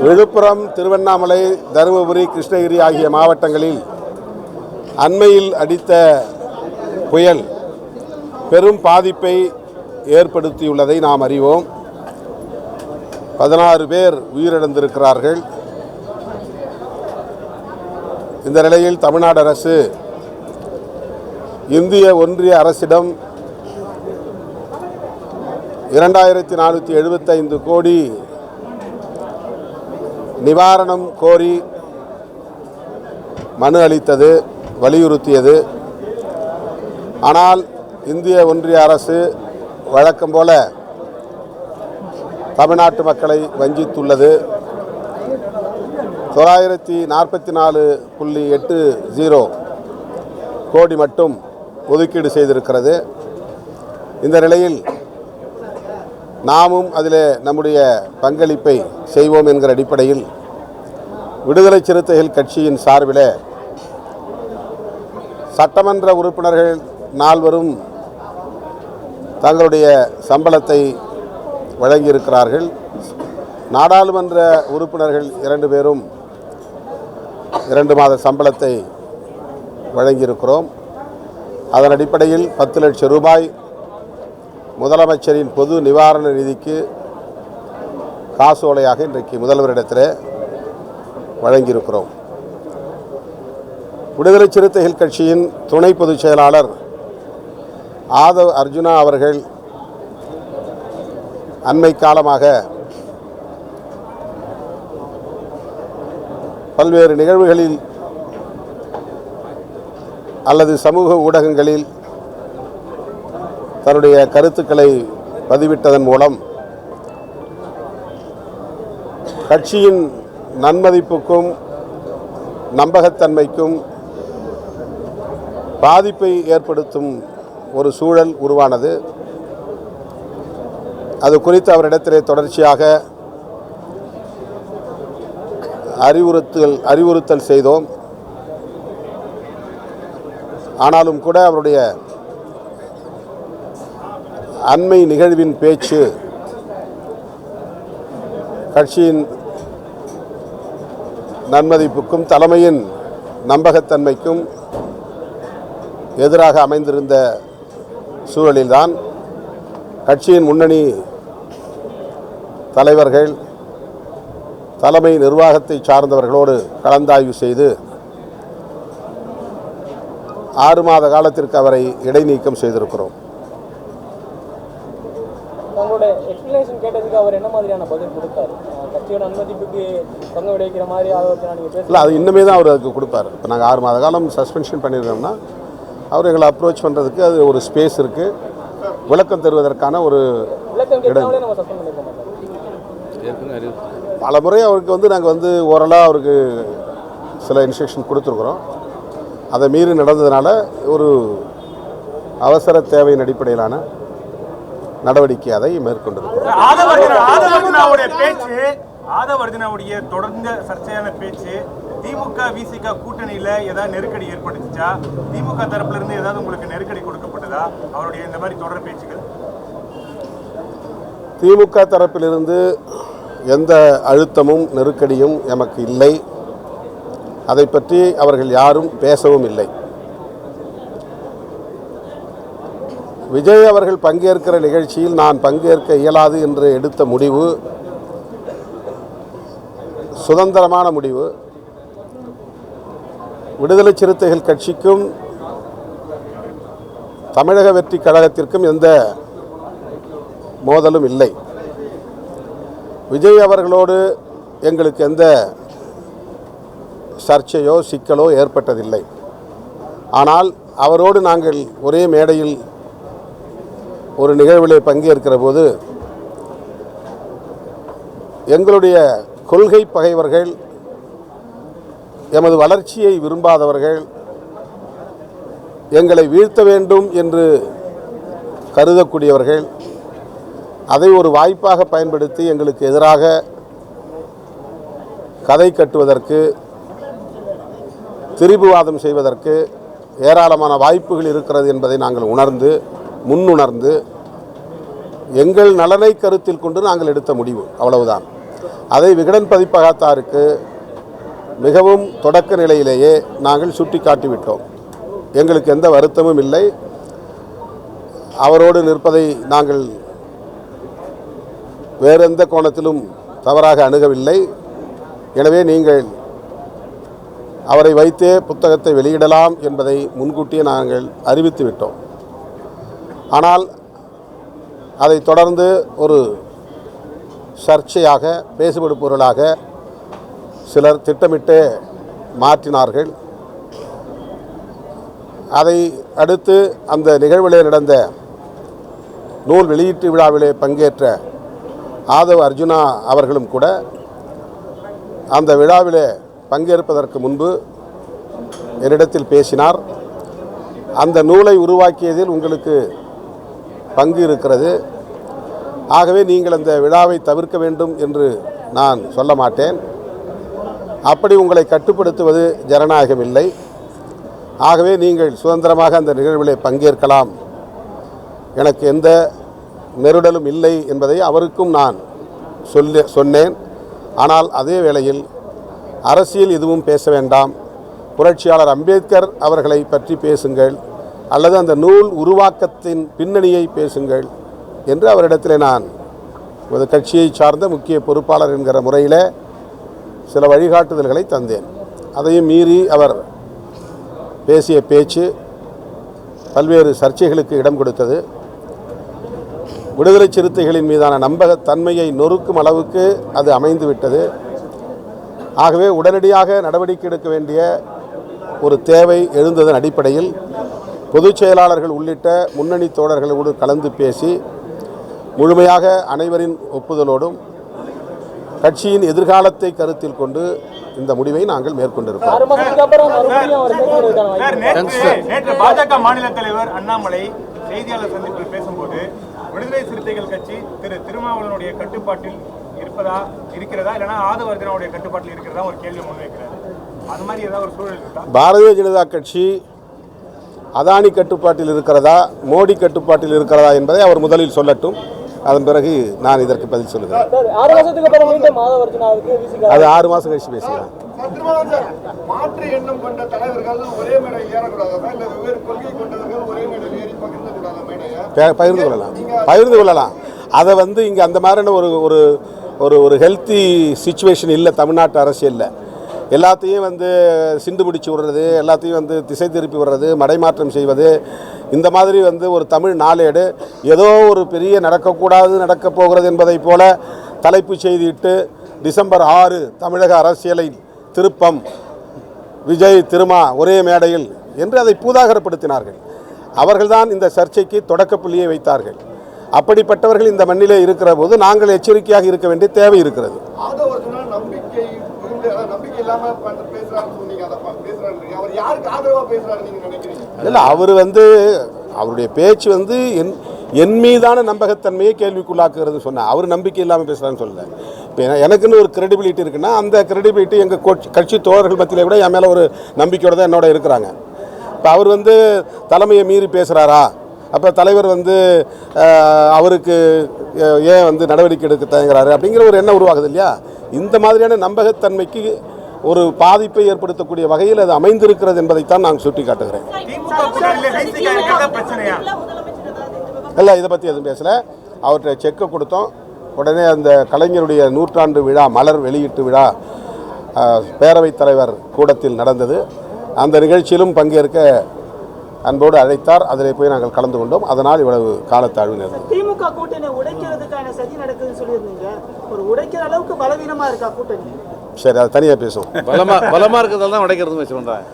விழுப்புரம், திருவண்ணாமலை, தருமபுரி, கிருஷ்ணகிரி ஆகிய மாவட்டங்களில் அண்மையில் அடித்த புயல் பெரும் பாதிப்பை ஏற்படுத்தியுள்ளதை நாம் அறிவோம். 16 பேர் உயிரிழந்திருக்கிறார்கள். இந்த நிலையில் தமிழ்நாடு அரசு இந்திய ஒன்றிய அரசிடம் 2475 கோடி நிவாரணம் கோரி மனு அளித்தது, வலியுறுத்தியது. ஆனால் இந்திய ஒன்றிய அரசு வழக்கம் போல தமிழ்நாட்டு மக்களை வஞ்சித்துள்ளது. 944.80 கோடி மட்டும் ஒதுக்கீடு செய்திருக்கிறது. இந்த நிலையில் நாமும் அதில் நம்முடைய பங்களிப்பை செய்வோம் என்கிற அடிப்படையில் விடுதலை சிறுத்தைகள் கட்சியின் சார்பில் சட்டமன்ற உறுப்பினர்கள் 4 தங்களுடைய சம்பளத்தை வழங்கியிருக்கிறார்கள். நாடாளுமன்ற உறுப்பினர்கள் 2 பேரும் 2 மாத சம்பளத்தை வழங்கியிருக்கிறோம். அதன் அடிப்படையில் 10 லட்சம் ரூபாய் முதலமைச்சரின் பொது நிவாரண நிதிக்கு காசோலையாக இன்றைக்கு முதல்வரிடத்தில் வழங்கியிருக்கிறோம். விடுதலை சிறுத்தைகள் கட்சியின் துணை பொதுச் செயலாளர் ஆதவ் அர்ஜுனா அவர்கள் அண்மை காலமாக பல்வேறு நிகழ்வுகளில் அல்லது சமூக ஊடகங்களில் தன்னுடைய கருத்துக்களை பதிவிட்டதன் மூலம் கட்சியின் நன்மதிப்புக்கும் நம்பகத்தன்மைக்கும் பாதிப்பை ஏற்படுத்தும் ஒரு சூழல் உருவானது. அது குறித்து அவரிடத்திலே தொடர்ச்சியாக அறிவுறுத்தல் செய்தோம். ஆனாலும் கூட அவருடைய அண்மை நிகழ்வின் பேச்சு கட்சியின் நன்மதிப்புக்கும் தலைமையின் நம்பகத்தன்மைக்கும் எதிராக அமைந்திருந்த சூழலில்தான் கட்சியின் முன்னணி தலைவர்கள், தலைமை நிர்வாகத்தை சார்ந்தவர்களோடு கலந்தாய்வு செய்து 6 மாத காலத்திற்கு அவரை இடைநீக்கம் செய்திருக்கிறோம். உங்களுடைய எக்ஸ்பிளனேஷன் கேட்டதுக்கு அவர் என்ன மாதிரியான பதில் கொடுத்தார்? கட்சியோட அனுமதிப்புக்கு பங்கு விளைவிக்கிற மாதிரி ஆலோசனை நீங்கள் இல்லை, அது இன்னுமே தான் அவர் அதுக்கு கொடுப்பார். இப்போ நாங்கள் 6 மாத காலம் சஸ்பென்ஷன் பண்ணியிருக்கோம்னா அவர் எங்களை அப்ரோச் பண்ணுறதுக்கு அது ஒரு ஸ்பேஸ் இருக்குது. விளக்கம் தருவதற்கான ஒரு இடம். பல முறை அவருக்கு நாங்கள் ஓரலாக அவருக்கு சில இன்ஸ்ட்ரக்ஷன் கொடுத்துருக்குறோம். அதை மீறி நடந்ததுனால ஒரு அவசர தேவையின் அடிப்படையிலான நடவடிக்கை அதை மேற்கொண்டிருக்கிறோம். ஆதவர்ஜனாவுடைய தொடர்ந்த சர்ச்சையான பேச்சு திமுக விசிக கூட்டணியில ஏதாவது நெருக்கடி ஏற்பட்டுச்சா? திமுக தரப்புல இருந்து ஏதாவது உங்களுக்கு நெருக்கடி கொடுக்கப்பட்டதா அவருடைய இந்த மாதிரி தொடர் பேச்சுகள்? திமுக தரப்பிலிருந்து எந்த அழுத்தமும் நெருக்கடியும் எமக்கு இல்லை. அதை பற்றி அவர்கள் யாரும் பேசவும் இல்லை. விஜய் அவர்கள் பங்கேற்கிற நிகழ்ச்சியில் நான் பங்கேற்க இயலாது என்று எடுத்த முடிவு சுதந்திரமான முடிவு. விடுதலை சிறுத்தைகள் கட்சிக்கும் தமிழக வெற்றி கழகத்திற்கும் எந்த மோதலும் இல்லை. விஜய் அவர்களோடு எங்களுக்கு எந்த சர்ச்சையோ சிக்கலோ ஏற்பட்டதில்லை. ஆனால் அவரோடு நாங்கள் ஒரே மேடையில் ஒரு நிகழ்விலே பங்கேற்கிற போது எங்களுடைய கொள்கை பகைவர்கள், எமது வளர்ச்சியை விரும்பாதவர்கள், எங்களை வீழ்த்த வேண்டும் என்று கருதக்கூடியவர்கள் அதை ஒரு வாய்ப்பாக பயன்படுத்தி எங்களுக்கு எதிராக கதை கட்டுவதற்கு, திரிபுவாதம் செய்வதற்கு ஏராளமான வாய்ப்புகள் இருக்கிறது என்பதை நாங்கள் முன்னுணர்ந்து எங்கள் நலனை கருத்தில் கொண்டு நாங்கள் எடுத்த முடிவு, அவ்வளவுதான். அதை விகடன் பதிப்பகத்தாருக்கு மிகவும் தொடக்க நிலையிலேயே நாங்கள் சுட்டி காட்டிவிட்டோம். எங்களுக்கு எந்த வருத்தமும் இல்லை. அவரோடு நிற்பதை நாங்கள் வேறு எந்த கோணத்திலும் தவறாக அணுகவில்லை. எனவே நீங்கள் அவரை வைத்தே புத்தகத்தை வெளியிடலாம் என்பதை முன்கூட்டியே நாங்கள் அறிவித்து விட்டோம். ஆனால் அதை தொடர்ந்து ஒரு சர்ச்சையாக பேசுபடும் பொருளாக சிலர் திட்டமிட்டு மாற்றினார்கள். அதை அடுத்து அந்த நிகழ்விலே நடந்த நூல் வெளியீட்டு விழாவிலே பங்கேற்ற ஆதவ் அர்ஜுனா அவர்களும் கூட அந்த விழாவிலே பங்கேற்பதற்கு முன்பு என்னிடத்தில் பேசினார். அந்த நூலை உருவாக்கியதில் உங்களுக்கு பங்கு இருக்கிறது, ஆகவே நீங்கள் அந்த விழாவை தவிர்க்க வேண்டும் என்று நான் சொல்ல மாட்டேன். அப்படி உங்களை கட்டுப்படுத்துவது ஜனநாயகம் இல்லை. ஆகவே நீங்கள் சுதந்திரமாக அந்த நிகழ்விலே பங்கேற்கலாம், எனக்கு எந்த நெருடலும் இல்லை என்பதை அவருக்கும் நான் சொன்னேன். ஆனால் அதே வேளையில் அரசியல் எதுவும் பேச வேண்டாம், புரட்சியாளர் அம்பேத்கர் அவர்களை பற்றி பேசுங்கள் அல்லது அந்த நூல் உருவாக்கத்தின் பின்னணியை பேசுங்கள் என்று அவரிடத்தில் நான் ஒரு கட்சியை சார்ந்த முக்கிய பொறுப்பாளர் என்கிற முறையில் சில வழிகாட்டுதல்களை தந்தேன். அதையும் மீறி அவர் பேசிய பேச்சு பல்வேறு சர்ச்சைகளுக்கு இடம் கொடுத்தது. விடுதலை சிறுத்தைகளின் மீதான நம்பகத்தன்மையை நொறுக்கும் அளவுக்கு அது அமைந்துவிட்டது. ஆகவே உடனடியாக நடவடிக்கை எடுக்க வேண்டிய ஒரு தேவை எழுந்ததன் அடிப்படையில் பொதுச் செயலாளர்கள் உள்ளிட்ட முன்னணி தோழர்களோடு கலந்து பேசி முழுமையாக அனைவரின் ஒப்புதலோடும் கட்சியின் எதிர்காலத்தை கருத்தில் கொண்டு இந்த முடிவை நாங்கள் மேற்கொண்டிருக்கிறோம். நேற்று பாஜக மாநில தலைவர் அண்ணாமலை செய்தியாளர் சந்திப்பில் பேசும்போது விடுதலை சிறுத்தைகள் கட்சி திருமாவளவனுடைய கட்டுப்பாட்டில் இருக்கிறதா இல்லைனா ஆதவ அர்ஜுனாவுடைய கட்டுப்பாட்டில் இருக்கிறதா ஒரு கேள்வி முன்வைக்கிறார். அது மாதிரி ஏதாவது ஒரு சூழல் இருக்கா? பாரதிய ஜனதா கட்சி அதானி கட்டுப்பாட்டில் இருக்கிறதா மோடி கட்டுப்பாட்டில் இருக்கிறதா என்பதை அவர் முதலில் சொல்லட்டும், அதன் பிறகு நான் இதற்கு பதில் சொல்லுகிறேன். அது 6 மாதம் கழிச்சு பேசுகிறேன். மாற்று எண்ணம் கொண்ட தலைவர்கள் ஒரே மேடையில் ஏறக்கூடாதா இல்லை வெவ்வேறு கொள்கை கொண்டவர்கள் ஒரே மேடையில் ஏறி பகிர்ந்து கூடாத மேடையை பகிர்ந்து கொள்ளலாம். அதை இங்கே அந்த மாதிரியான ஒரு ஒரு ஒரு ஹெல்த்தி சிச்சுவேஷன் இல்லை தமிழ்நாட்டு அரசியலில். எல்லாத்தையும் சிண்டு பிடிச்சி விடுறது, எல்லாத்தையும் திசை திருப்பி விடுறது, மடைமாற்றம் செய்வது, இந்த மாதிரி ஒரு தமிழ் நாளேடு ஏதோ ஒரு பெரிய நடக்கப் போகிறது என்பதை போல தலைப்பு செய்திட்டு டிசம்பர் 6 தமிழக அரசியலை திருப்பம், விஜய் திருமா ஒரே மேடையில் என்று அதை பூதாகரப்படுத்தினார்கள். அவர்கள்தான் இந்த சர்ச்சைக்கு தொடக்கப்புள்ளியை வைத்தார்கள். அப்படிப்பட்டவர்கள் இந்த மண்ணிலே இருக்கிற போது நாங்கள் எச்சரிக்கையாக இருக்க வேண்டிய தேவை இருக்கிறது. இல்லை, அவர் அவருடைய பேச்சு என் மீதான நம்பகத்தன்மையை கேள்விக்குள்ளாக்குறது சொன்னார். அவர் நம்பிக்கை இல்லாமல் பேசுகிறான்னு சொல்லலை. இப்போ எனக்குன்னு ஒரு கிரெடிபிலிட்டி இருக்குன்னா அந்த கிரெடிபிலிட்டி எங்கள் கட்சி தோழர்கள் மத்தியிலே கூட என் மேலே ஒரு நம்பிக்கையோடு தான் என்னோட இருக்கிறாங்க. இப்போ அவர் தலைமையை மீறி பேசுகிறாரா, அப்போ தலைவர் அவருக்கு ஏன் நடவடிக்கை எடுக்க தயங்குறாரு அப்படிங்கிற ஒரு எண்ணம் உருவாகுது இல்லையா? இந்த மாதிரியான நம்பகத்தன்மைக்கு ஒரு பாதிப்பை ஏற்படுத்தக்கூடிய வகையில் அது அமைந்திருக்கிறது என்பதைத்தான் நான் சுட்டி காட்டுகிறேன். இல்லை, இதை பற்றி எதுவும் பேசலை. அவர்கிட்ட செக்கை கொடுத்தோம். உடனே அந்த கலைஞருடைய 100ஆண்டு விழா மலர் வெளியீட்டு விழா பேரவைத் தலைவர் கூடத்தில் நடந்தது. அந்த நிகழ்ச்சியிலும் பங்கேற்க அன்போடு அழைத்தார். அதில் போய் நாங்கள் கலந்து கொண்டோம். அதனால் இவ்வளவு காலத்தாழ்வு நேர்ந்தது. திமுக கூட்டணி உடைக்கிறதுக்கான சதி நடக்குதுன்னு சொல்லியிருந்தீங்க. ஒரு உடைக்கிற அளவுக்கு பலவீனமா இருக்கா கூட்டணி? சரி, அது தனியாக பேசுவோம். பலமா இருக்கிறதால தான் உடைக்கிறதுன்னு வச்சுருந்தேன்.